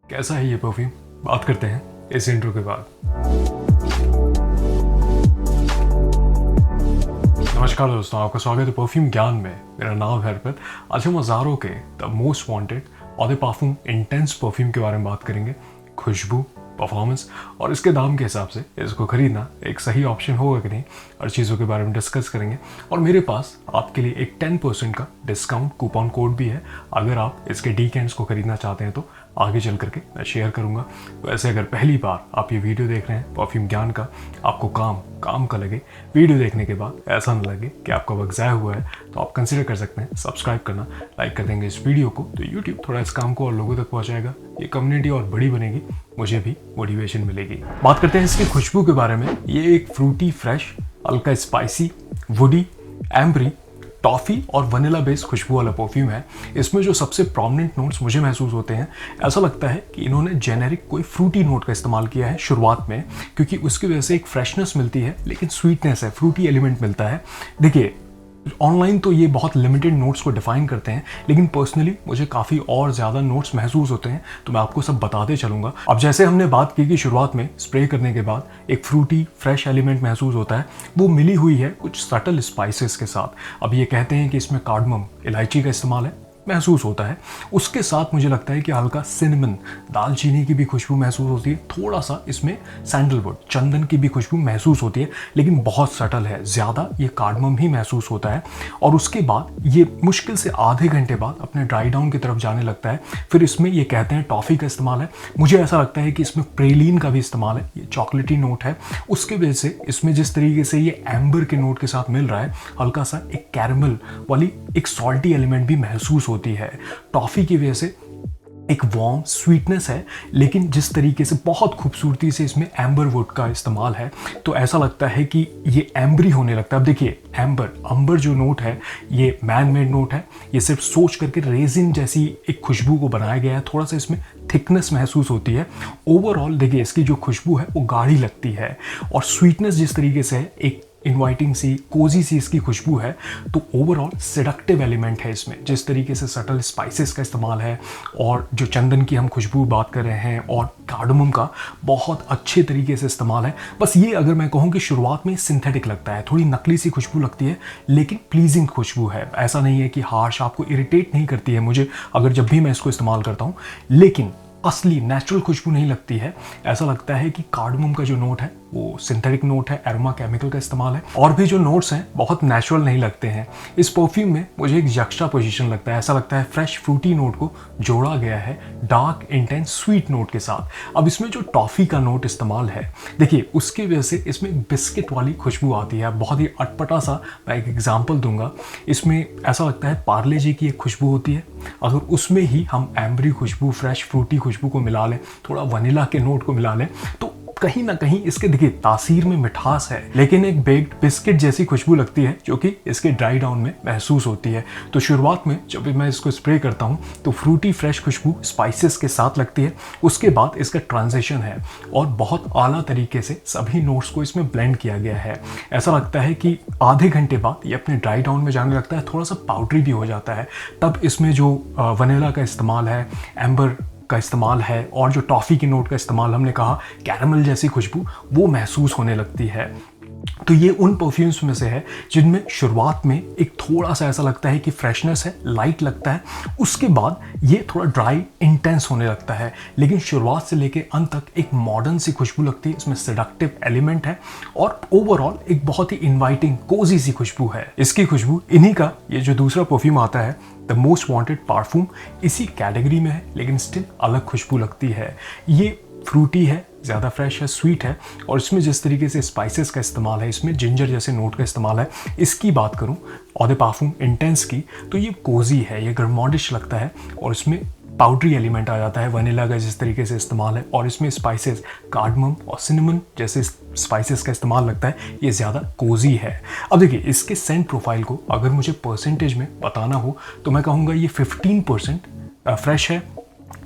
कैसा है ये परफ्यूम? बात करते हैं इस इंट्रो के बाद। नमस्कार दोस्तों, आपका स्वागत है परफ्यूम ज्ञान में। मेरा नाम है हरपत। आज हम हजारों के द मोस्ट वांटेड और द पार्फूम इंटेंस परफ्यूम के बारे में बात करेंगे। खुशबू, परफॉर्मेंस और इसके दाम के हिसाब से इसको खरीदना एक सही ऑप्शन होगा कि नहीं, हर चीज़ों के बारे में डिस्कस करेंगे। और मेरे पास आपके लिए एक 10% का डिस्काउंट कूपन कोड भी है। अगर आप इसके डीकेंड्स को खरीदना चाहते हैं तो आगे चल करके मैं शेयर करूंगा। वैसे अगर पहली बार आप ये वीडियो देख रहे हैं परफ्यूम ज्ञान का, आपको काम का लगे, वीडियो देखने के बाद ऐसा न लगे कि आपका वक्त ज़ाया हुआ है, तो आप कंसिडर कर सकते हैं सब्सक्राइब करना। लाइक कर देंगे इस वीडियो को तो यूट्यूब थोड़ा इस काम को और लोगों तक पहुंचाएगा। ये कम्युनिटी और बड़ी बनेगी, मुझे भी मोटिवेशन मिलेगी। बात करते हैं इसकी खुशबू के बारे में। ये एक फ्रूटी, फ्रेश, हल्का स्पाइसी, वुडी, एम्बरी, टॉफ़ी और वनीला बेस्ड खुशबू वाला परफ्यूम है। इसमें जो सबसे प्रोमिनेंट नोट्स मुझे महसूस होते हैं, ऐसा लगता है कि इन्होंने जेनेरिक कोई फ्रूटी नोट का इस्तेमाल किया है शुरुआत में, क्योंकि उसकी वजह से एक फ्रेशनेस मिलती है, लेकिन स्वीटनेस है, फ्रूटी एलिमेंट मिलता है। देखिए, ऑनलाइन तो ये बहुत लिमिटेड नोट्स को डिफाइन करते हैं, लेकिन पर्सनली मुझे काफ़ी और ज़्यादा नोट्स महसूस होते हैं, तो मैं आपको सब बताते चलूँगा। अब जैसे हमने बात की कि शुरुआत में स्प्रे करने के बाद एक फ्रूटी फ्रेश एलिमेंट महसूस होता है, वो मिली हुई है कुछ सटल स्पाइसेस के साथ। अब ये कहते हैं कि इसमें कार्डमम, इलायची का इस्तेमाल है, महसूस होता है। उसके साथ मुझे लगता है कि हल्का सिनेमन, दालचीनी की भी खुशबू महसूस होती है। थोड़ा सा इसमें सैंडलवुड, चंदन की भी खुशबू महसूस होती है, लेकिन बहुत सटल है, ज़्यादा ये कार्डमम ही महसूस होता है। और उसके बाद ये मुश्किल से आधे घंटे बाद अपने ड्राई डाउन की तरफ जाने लगता है। फिर इसमें ये कहते हैं टॉफ़ी का इस्तेमाल है। मुझे ऐसा लगता है कि इसमें प्रेलीन का भी इस्तेमाल है। ये चॉकलेटी नोट है, उसकी वजह से इसमें जिस तरीके से ये एम्बर के नोट के साथ मिल रहा है, हल्का सा एक कैरमल वाली एक सॉल्टी एलिमेंट भी महसूस होती है। टॉफ़ी की वजह से एक वार्म स्वीटनेस है, लेकिन जिस तरीके से बहुत खूबसूरती से इसमें एम्बर वुड का इस्तेमाल है, तो ऐसा लगता है कि ये एम्बरी होने लगता है। अब देखिए, अंबर जो नोट है, ये मैन मेड नोट है। ये सिर्फ सोच करके रेजिन जैसी एक खुशबू को बनाया गया है। थोड़ा सा इसमें थिकनेस महसूस होती है। ओवरऑल देखिए, इसकी जो खुशबू है वो गाढ़ी लगती है, और स्वीटनेस जिस तरीके से है, एक इनवाइटिंग सी, कोजी सी इसकी खुशबू है। तो ओवरऑल सेडक्टिव एलिमेंट है इसमें, जिस तरीके से सटल स्पाइसेस का इस्तेमाल है, और जो चंदन की हम खुशबू बात कर रहे हैं, और कार्डमम का बहुत अच्छे तरीके से इस्तेमाल है। बस ये अगर मैं कहूँ कि शुरुआत में सिंथेटिक लगता है, थोड़ी नकली सी खुशबू लगती है, लेकिन प्लीजिंग खुशबू है। ऐसा नहीं है कि हार्श, आपको इरिटेट नहीं करती है मुझे अगर जब भी मैं इसको इस्तेमाल करता हूँ, लेकिन असली नेचुरल खुशबू नहीं लगती है। ऐसा लगता है कि कार्डमम का जो नोट है वो सिंथेटिक नोट है, एरोमा केमिकल का इस्तेमाल है। और भी जो नोट्स हैं बहुत नेचुरल नहीं लगते हैं। इस परफ्यूम में मुझे एक जक्स्टा पोजीशन लगता है। ऐसा लगता है फ्रेश फ्रूटी नोट को जोड़ा गया है डार्क इंटेंस स्वीट नोट के साथ। अब इसमें जो टॉफ़ी का नोट इस्तेमाल है, देखिए, उसकी वजह से इसमें बिस्किट वाली खुशबू आती है। बहुत ही अटपटा सा मैं एक एग्जाम्पल दूंगा। इसमें ऐसा लगता है पार्ले जी की एक खुशबू होती है, अगर उसमें ही हम एम्बरी खुशबू, फ्रेश फ्रूटी खुशबू को मिला लें, थोड़ा वनीला के नोट को मिला लें, तो कहीं ना कहीं इसके देखिए तासीर में मिठास है, लेकिन एक बेक्ड बिस्किट जैसी खुशबू लगती है, जो कि इसके ड्राई डाउन में महसूस होती है। तो शुरुआत में जब भी मैं इसको स्प्रे करता हूँ तो फ्रूटी फ्रेश खुशबू स्पाइसेस के साथ लगती है। उसके बाद इसका ट्रांजिशन है, और बहुत आला तरीके से सभी नोट्स को इसमें ब्लेंड किया गया है। ऐसा लगता है कि आधे घंटे बाद ये अपने ड्राई डाउन में जाने लगता है, थोड़ा सा पाउडरी भी हो जाता है। तब इसमें जो वनीला का इस्तेमाल है, एम्बर का इस्तेमाल है, और जो टॉफ़ी की नोट का इस्तेमाल हमने कहा, कैरमल जैसी खुशबू वो महसूस होने लगती है। तो ये उन परफ्यूम्स में से है जिनमें शुरुआत में एक थोड़ा सा ऐसा लगता है कि फ्रेशनेस है, लाइट लगता है। उसके बाद ये थोड़ा ड्राई, इंटेंस होने लगता है, लेकिन शुरुआत से लेके अंत तक एक मॉडर्न सी खुशबू लगती है। इसमें सेडक्टिव एलिमेंट है, और ओवरऑल एक बहुत ही इनवाइटिंग, कोजी सी खुशबू है। इसकी खुशबू इन्हीं का ये जो दूसरा परफ्यूम आता है, द मोस्ट वांटेड पार्फूम, इसी कैटेगरी में है, लेकिन स्टिल अलग खुशबू लगती है। ये फ्रूटी है, ज़्यादा फ्रेश है, स्वीट है, और इसमें जिस तरीके से स्पाइसेस का इस्तेमाल है, इसमें जिंजर जैसे नोट का इस्तेमाल है। इसकी बात करूं और द पार्फूम इंटेंस की, तो ये कोजी है, ये गर्मॉडिश लगता है, और इसमें पाउडरी एलिमेंट आ जाता है, वनीला का जिस तरीके से इस्तेमाल है, और इसमें स्पाइसेस, कार्डमम और सिनेमन जैसे स्पाइसेस का इस्तेमाल लगता है। ये ज़्यादा कोजी है। अब देखिए, इसके सेंट प्रोफाइल को अगर मुझे परसेंटेज में बताना हो तो मैं कहूँगा ये 15% फ्रेश है,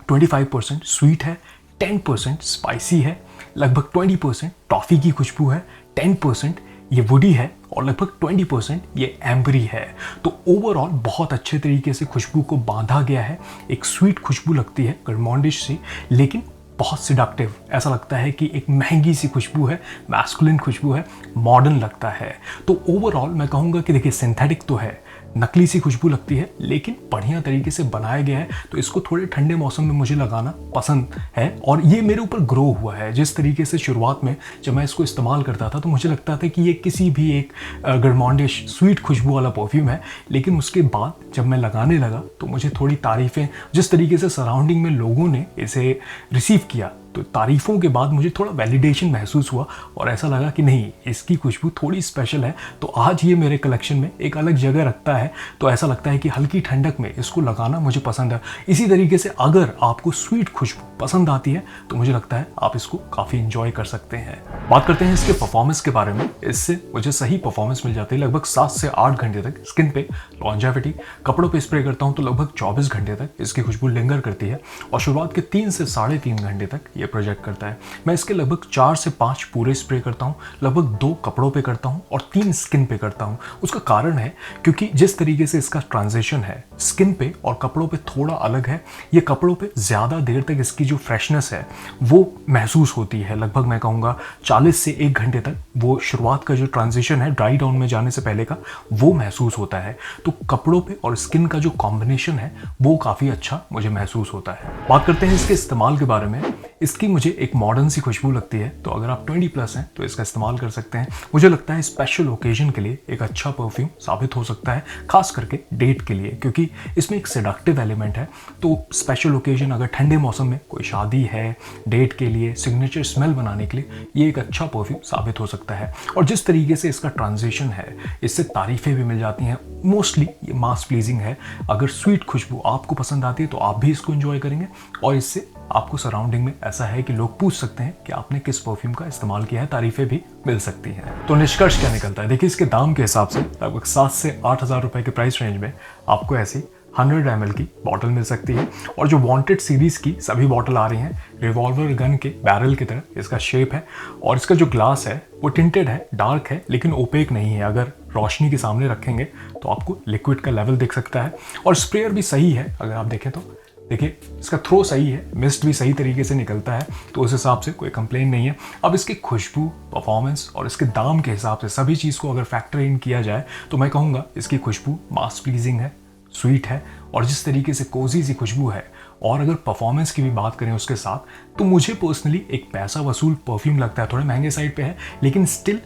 25% स्वीट है, 10% स्पाइसी है, लगभग 20% टॉफ़ी की खुशबू है, 10% ये वुडी है, और लगभग 20% ये एम्बरी है। तो ओवरऑल बहुत अच्छे तरीके से खुशबू को बांधा गया है। एक स्वीट खुशबू लगती है गरमाउंडिश सी, लेकिन बहुत सिडक्टिव। ऐसा लगता है कि एक महंगी सी खुशबू है, मैस्कुलिन खुशबू है, मॉडर्न लगता है। तो ओवरऑल मैं कहूँगा कि देखिए सिंथेटिक तो है, नकली सी खुशबू लगती है, लेकिन बढ़िया तरीके से बनाया गया है। तो इसको थोड़े ठंडे मौसम में मुझे लगाना पसंद है और ये मेरे ऊपर ग्रो हुआ है। जिस तरीके से शुरुआत में जब मैं इसको इस्तेमाल करता था तो मुझे लगता था कि ये किसी भी एक गरमाउंडिश स्वीट खुशबू वाला परफ्यूम है, लेकिन उसके बाद जब मैं लगाने लगा तो मुझे थोड़ी तारीफ़ें, जिस तरीके से सराउंडिंग में लोगों ने इसे रिसीव किया, तो तारीफ़ों के बाद मुझे थोड़ा वैलिडेशन महसूस हुआ और ऐसा लगा कि नहीं, इसकी खुशबू थोड़ी स्पेशल है। तो आज ये मेरे कलेक्शन में एक अलग जगह रखता है। तो ऐसा लगता है कि हल्की ठंडक में इसको लगाना मुझे पसंद है। इसी तरीके से अगर आपको स्वीट खुशबू पसंद आती है तो मुझे लगता है आप इसको काफ़ी इंजॉय कर सकते हैं। बात करते हैं इसके परफॉर्मेंस के बारे में। इससे मुझे सही परफॉर्मेंस मिल जाती है। लगभग 7 से 8 घंटे तक स्किन पे लॉन्जेविटी, कपड़ों पे स्प्रे करता हूँ तो लगभग 24 घंटे तक इसकी खुशबू लिंगर करती है और शुरुआत के 3 से 3.5 घंटे तक ये प्रोजेक्ट करता है। मैं इसके लगभग 4 से 5 पूरे स्प्रे करता हूँ, लगभग 2 कपड़ों पे करता हूँ और 3 स्किन पे करता हूँ। उसका कारण है क्योंकि जिस तरीके से इसका ट्रांजिशन है स्किन पे और कपड़ों पे थोड़ा अलग है। ये कपड़ों पे ज़्यादा देर तक इसकी जो फ्रेशनेस है वो महसूस होती है। लगभग मैं कहूँगा 40 से 1 घंटे तक वो शुरुआत का जो ट्रांजिशन है ड्राई डाउन में जाने से पहले का, वो महसूस होता है। तो कपड़ों पे और स्किन का जो कॉम्बिनेशन है वो काफ़ी अच्छा मुझे महसूस होता है। बात करते हैं इसके इस्तेमाल के बारे में। इसकी मुझे एक मॉडर्न सी खुशबू लगती है, तो अगर आप 20+ हैं तो इसका इस्तेमाल कर सकते हैं। मुझे लगता है स्पेशल ओकेजन के लिए एक अच्छा परफ्यूम साबित हो सकता है, खास करके डेट के लिए, क्योंकि इसमें एक सेडक्टिव एलिमेंट है। तो स्पेशल ओकेजन, अगर ठंडे मौसम में कोई शादी है, डेट के लिए सिग्नेचर स्मेल बनाने के लिए ये एक अच्छा परफ्यूम साबित हो सकता है। और जिस तरीके से इसका ट्रांजिशन है, इससे तारीफ़ें भी मिल जाती हैं। मोस्टली ये मास प्लीजिंग है। अगर स्वीट खुशबू आपको पसंद आती है तो आप भी इसको एंजॉय करेंगे और इससे आपको सराउंडिंग में ऐसा है कि लोग पूछ सकते हैं कि आपने किस परफ्यूम का इस्तेमाल किया है, तारीफें भी मिल सकती हैं। तो निष्कर्ष क्या निकलता है? देखिए, इसके दाम के हिसाब से लगभग 7 से 8 हज़ार रुपए के प्राइस रेंज में आपको ऐसी 100 ml की बॉटल मिल सकती है। और जो वांटेड सीरीज की सभी बॉटल आ रही हैं, रिवॉल्वर गन के बैरल की तरह इसका शेप है और इसका जो ग्लास है वो टिंटेड है, डार्क है, लेकिन ओपेक नहीं है। अगर रोशनी के सामने रखेंगे तो आपको लिक्विड का लेवल दिख सकता है और स्प्रेयर भी सही है। अगर आप देखें तो देखिए इसका थ्रो सही है, मिस्ट भी सही तरीके से निकलता है, तो उस हिसाब से कोई कंप्लेन नहीं है। अब इसकी खुशबू, परफॉर्मेंस और इसके दाम के हिसाब से सभी चीज़ को अगर फैक्टर इन किया जाए तो मैं कहूँगा इसकी खुशबू मास प्लीजिंग है, स्वीट है और जिस तरीके से कोजी सी खुशबू है, और अगर परफॉर्मेंस की भी बात करें उसके साथ, तो मुझे पर्सनली एक पैसा वसूल परफ्यूम लगता है। थोड़े महंगे साइड पे है लेकिन स्टिल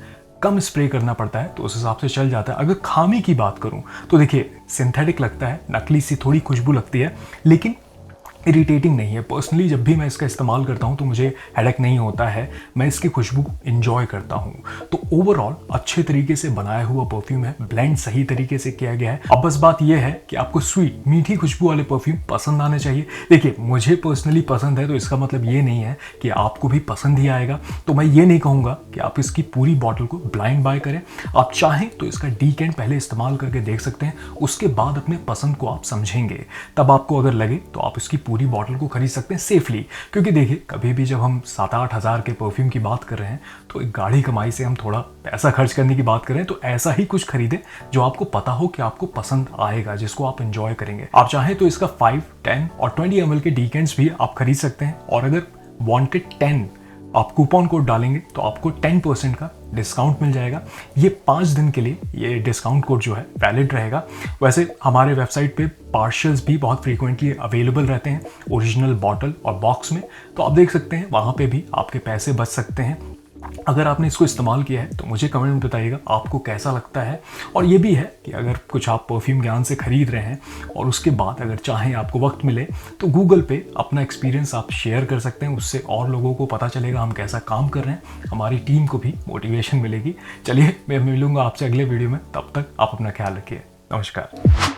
कम स्प्रे करना पड़ता है, तो उस हिसाब से चल जाता है। अगर खामी की बात करूं तो देखिए सिंथेटिक लगता है, नकली सी थोड़ी खुशबू लगती है, लेकिन इरिटेटिंग नहीं है। पर्सनली जब भी मैं इसका इस्तेमाल करता हूं तो मुझे हेडेक नहीं होता है, मैं इसकी खुशबू इंजॉय करता हूं। तो ओवरऑल अच्छे तरीके से बनाया हुआ परफ्यूम है, ब्लेंड सही तरीके से किया गया है। अब बस बात यह है कि आपको स्वीट मीठी खुशबू वाले परफ्यूम पसंद आने चाहिए। देखिए मुझे पर्सनली पसंद है, तो इसका मतलब ये नहीं है कि आपको भी पसंद ही आएगा। तो मैं ये नहीं कहूँगा कि आप इसकी पूरी बॉटल को ब्लाइंड बाय करें। आप चाहें तो इसका डीकेंट पहले इस्तेमाल करके देख सकते हैं, उसके बाद अपने पसंद को आप समझेंगे। तब आपको अगर लगे तो आप इसकी पूरी बॉटल को खरीद सकते हैं सेफली। क्योंकि देखिए कभी भी जब हम 7-8 हज़ार के परफ्यूम की बात कर रहे हैं तो एक गाढ़ी कमाई से हम थोड़ा पैसा खर्च करने की बात करें, तो ऐसा ही कुछ खरीदें जो आपको पता हो कि आपको पसंद आएगा, जिसको आप एंजॉय करेंगे। आप चाहें तो इसका 5, 10 और 20 ml के डीकेंट्स भी आप खरीद सकते हैं। और अगर वांटेड 10 आप कूपन कोड डालेंगे तो आपको 10% का डिस्काउंट मिल जाएगा। ये 5 दिन के लिए ये डिस्काउंट कोड जो है वैलिड रहेगा। वैसे हमारे वेबसाइट पे पार्शल्स भी बहुत फ्रीक्वेंटली अवेलेबल रहते हैं ओरिजिनल बॉटल और बॉक्स में, तो आप देख सकते हैं, वहाँ पे भी आपके पैसे बच सकते हैं। अगर आपने इसको इस्तेमाल किया है तो मुझे कमेंट में बताइएगा आपको कैसा लगता है। और ये भी है कि अगर कुछ आप परफ्यूम ज्ञान से खरीद रहे हैं और उसके बाद अगर चाहें आपको वक्त मिले तो गूगल पे अपना एक्सपीरियंस आप शेयर कर सकते हैं, उससे और लोगों को पता चलेगा हम कैसा काम कर रहे हैं, हमारी टीम को भी मोटिवेशन मिलेगी। चलिए मैं मिलूंगा आपसे अगले वीडियो में, तब तक आप अपना ख्याल रखिए। नमस्कार।